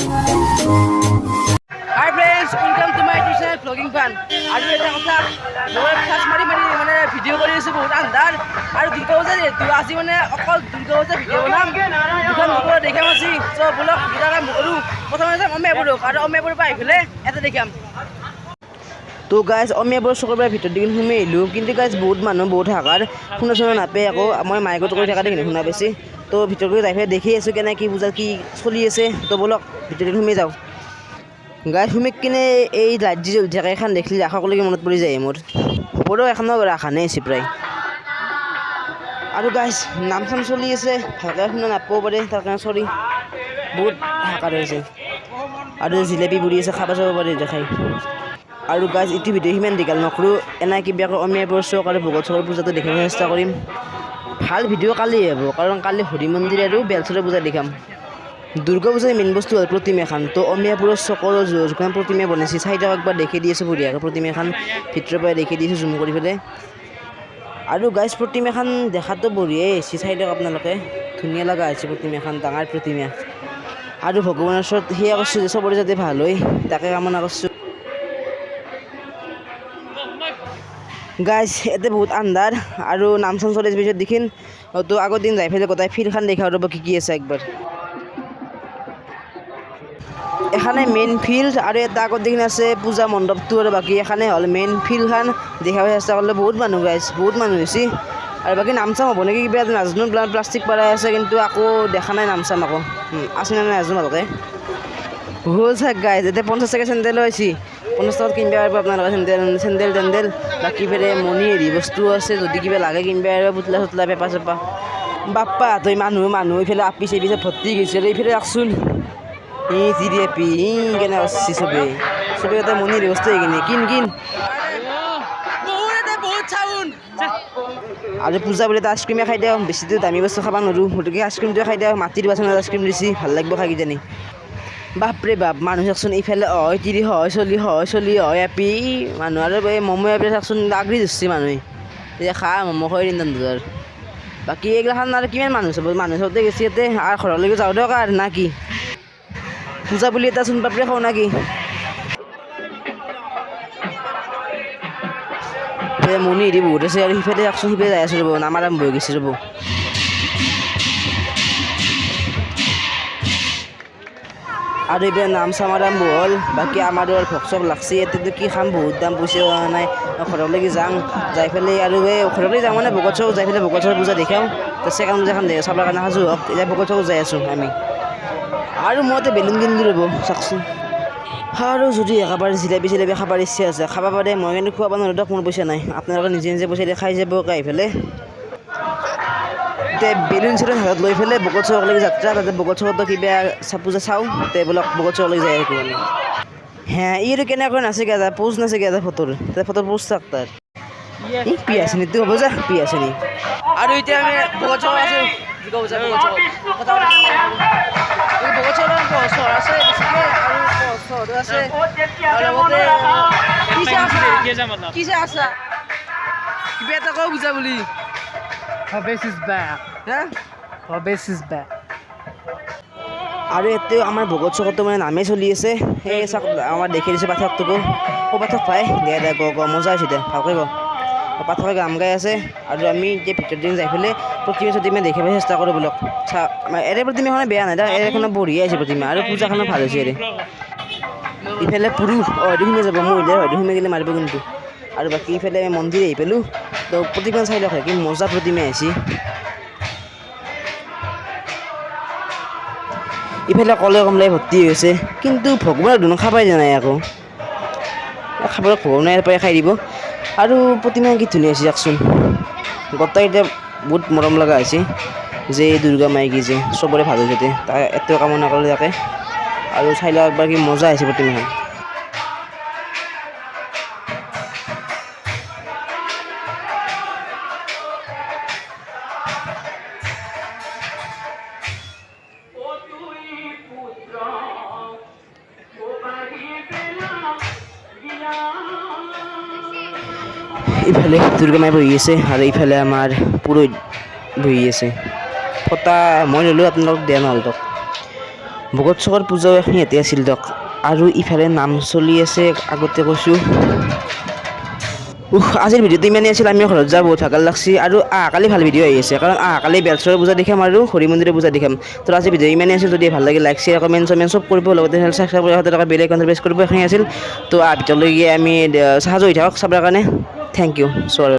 Hi friends, welcome to my channel vlogging fun. आज ये देखा मैं खास मारी मैंने वीडियो कर रही हूँ बहुत अंदर और दुर्गा पूजा रे तू आसी मैंने अकल दुर्गा पूजा वीडियो बनाम दुकान दुकान देखा मासी तो बोलो वीडियो का मुकरू प्रथम से अम्मे बोलो और अम्मे बोलो पाई फिले ऐसे देखाम तो गाइस अम्मे बोलो शुक्रबार ভিতর দিন ঘুমে এলো কিন্তু গাইস বহুত মানুহ বহুত হাকাৰ শুনা শুনা নাপে আকৌ মই মাইকত কৈ থাকা দেখি শুনা বেছি তো ভিতর গৈ যাই দেখি আছো কেনে কি পূজা কি চলি আছে তো বলো ভিতর দিন ঘুমে যাও গাইস ঘুমে কিনে এই লাইট জ্বলি থাকে এখন দেখলি রাখাকলৈকে মনত পৰি যায় মোৰ হবৰো এখনো ৰাখা নাই আছে প্ৰায় আৰু গাইস নাম চাম চলি আছে ভালকৈ শুনা নাপাব পাৰে তাৰ কাৰণে সৰি বহুত হাকাৰ হৈছে আৰু জিলেপি বুৰি আছে খাব যাব পাৰে দেখাই আৰু গাইস ইটো ভিডিও হিমান দীঘল নকৰো এনা কিবাকৈ অমিয়া বৰ্ষক আৰু বগলচৰ পূজাটো দেখাবলৈ চেষ্টা কৰিম ভাল ভিডিও কালি হ'ব কাৰণ কালি হৰি মন্দিৰ আৰু বেলচৰৰ পূজা দেখাম দুর্গা পূজার মেইন বস্তু হল प्रतिमा খান তো অমিয়াপুরের সকল যখন प्रतिमा বনাইছে চাইটা একবার দেখে দিয়েছে বঢ়িয়াকে प्रतिमा খান ভিতৰৰ পৰা দেখে দিয়েছে জুম কৰি ফেলে আৰু গাইস प्रतिमा খান দেখাতো বঢ়িয়াই আছে চাইটা আপোনালোকে ধুনীয়া লগা আছে प्रतिमा খান ডাঙৰ प्रतिमा আৰু ভগৱানৰ ওচৰত হিয়া কৰিছো যে সবৰে যাতে ভাল হয় তাকে কামনা কৰিছো গাইস এতে বহুত আন্ধাৰ আৰু নাম চাম চলে পিছত দেখিন তো আগৰ দিন যাই ফেলে গোটাই ফিল্ড খান দেখা ৰব কি আছে একবার এখানে মেইন ফিল্ড আর এটা আগত দিন আছে পূজা মণ্ডপটো আর বাকি এখানে হল মেইন ফিল্ড খান দেখাব চেষ্টা করলে বহুত মানুষ গাইছে বহুত মানুষ হয়েছি আর বাকি নাম চাম হব নাকি কিবা নাজানো প্লাষ্টিক পাৰাই আছে কিন্তু আকৌ দেখা নাই নাম চাম আকৌ আছে না নাজানো ভালকে হ'ল চাক গাইজ এতিয়া 50 টকা চেণ্ডেল লৈছি 50 টকাত কিনবা পাৰিব আপোনালোকে চেণ্ডেল টেণ্ডেল বাকি ফেৰে মণি হেৰি বস্তু আছে যদি কিবা লাগে কিনবা পাৰিব পুতলা চুতলা পেপা চেপা বাপ্পা তই মানুহ এইফালে আপি চেপি ভৰ্তি গৈছে এইফালে ৰাখচোন জিলেপি কেনে আসছি সবে এটা মনিৰ ব্যবস্থা কিন আৰু পূজা বলে আইসক্ৰিমে খাই দিওঁ বেছিটো দামী বস্তু খাব নোৱাৰোঁ গতিকে আইসক্ৰিমটোৱে খাই দিওঁ মাটিৰ বাচনত আইসক্ৰিম দিছি ভাল লাগিব খাই কিজানি বাপৰে বাপ মানুহ চাকচোন এইফালে হয় তিৰি হয় চলি হয় আপি মানুহ আৰু এই ম'ম' এপে চাকচোন আগৰি ধৰছি মানুহে এতিয়া খা ম'ম' খুৱাই দিম দাৰ বাকী এইগিলাখান আৰু কিমান মানুহ চাব মানুহ চাওঁতে গেছি ইয়াতে আৰু ঘৰলৈকে যাওঁ দিয়ক আৰু না কি পূজা বুলি এটা চোন পাপড়ি খাওঁ নাকি মনি হেৰি বহুত আছে আৰু সিফালে একচোন সিফালে যাই আছো ৰ'ব নাম আৰম্ভ হৈ গৈছে ৰ'ব আৰু এইবাৰ নাম চাম আৰম্ভ হ'ল বাকী আমাৰো ভোগ চোগ লাগছে ইয়াতেতো কি খাম বহুত দাম পইচা হোৱা নাই ঘৰলৈকে যাওঁ যাই পেলাই আৰু এই ঘৰলৈ যাওঁ মানে বগলচক যাই পেলাই বগলচৰ পূজা দেখাওঁ তো ছেকেণ্ড পূজাখন চাবৰ কাৰণে সাজু হওক এতিয়া বগলচক যাই আছোঁ আমি আৰু মইতো বেলুন কিনিলোঁ ৰ'ব চাওকচোন আৰু যদি একেবাৰে জিলেপি খাবৰ ইচ্ছা আছে খাব পাৰে মই কিন্তু খুৱাব নোৱাৰোঁ দিয়ক মোৰ পইচা নাই আপোনালোকে নিজে পইচা দিয়ে খাই যাব আহি পেলাই তে বেলুন চেলুন হাতত লৈ পেলাই বগলচকলৈকে যাত্ৰা তাতে বগলচকতো কিবা পূজা চাওঁ তে বোলক বগলচকলৈকে যাই থাকোঁ আমি হে ইটো কেনেকৈ নাচে গেজা পোজ নাচে গেজা ফটোৰ পোজ চাক তাৰ পিয়াচিনি তো হ'ব যা পিয়াচিনি আৰু এতিয়া আমি বগলচক আছোঁ আৰু এতিয়াও আমাৰ বগলচকতো মানে নামেই চলি আছে সেই চাওক আমাৰ দেখি দিছে পাঠকটোকো পাঠক পাই দে গ মজা হৈছে দে ভালকৈ গ পাঠকে গান গাই আছে আৰু আমি এতিয়া ভিতৰত দিন যাই পেলাই প্ৰতিমা দেখিব চেষ্টা কৰোঁ বোলক চা এৰে প্ৰতিমাখনে বেয়া নাই এৰেখনে বঢ়িয়া আছে প্ৰতিমা আৰু পূজাখনো ভাল হৈছে এৰে ইফালে পুৰুষ হয়তো সোমাই যাব মহিলাৰ হয়তো সোমাই গ'লে মাৰিব কিন্তু আৰু বাকী ইফালে মন্দিৰ আহি পালোঁ তো প্ৰতিমা চাই লওক কি মজা প্ৰতিমা আহিছে ইফালে কলে কমলাই ভৰ্তি হৈছে কিন্তু ভগৱানৰ ধুন খাবাই দিয়া নাই আকৌ খাবলৈ ভগৱানৰ পৰাই খাই দিব আৰু প্ৰতিমা কি ধুনীয়া হৈছে চাওকচোন গোটেই এতিয়া বহুত মৰম লগা হৈছে যে দুৰ্গা মাইকী যে চবৰে ভাল হৈছে তাই এতিয়াও কামনা কৰিলে তাকে আৰু চাই লওক একবাৰ কি মজা আহিছে প্ৰতিমাখন ইফালে দুৰ্গা মাই বহি আছে আৰ ইফালে আমাৰ পুৰোহিত বহি আছে ফটা মই ললো আপোনালোক দিয়া নহ'ল বগলচৰ পূজাও এখন ইয়াতে আছিল দিয়ক আৰু ইফালে নাম চলি আছে আগতে কৈছোঁ আজিৰ ভিডিঅ'টো ইমানেই আছিল আমি ঘৰত যাই বহুত ভাগৰ লাগছি আৰু কালি ভাল ভিডিঅ' আহি আছে কাৰণ কালি বেলচৰৰ পূজা দেখাম আৰু হৰি মন্দিৰৰ পূজা দেখাম তো আজি ভিডিঅ' ইমানেই আছিল যদি ভাল লাগে লাইক শ্বেয়াৰ কমেণ্ট চমেণ্ট চব কৰিব লগতে ছাবস্ক্ৰাইব কৰি থকা বেল আইকনটো প্ৰেছ কৰিব এইখিনি আছিল তো ভিতৰলৈকে আমি সাজু হৈ থাকক চাবৰ কাৰণে থেংক ইউ চ'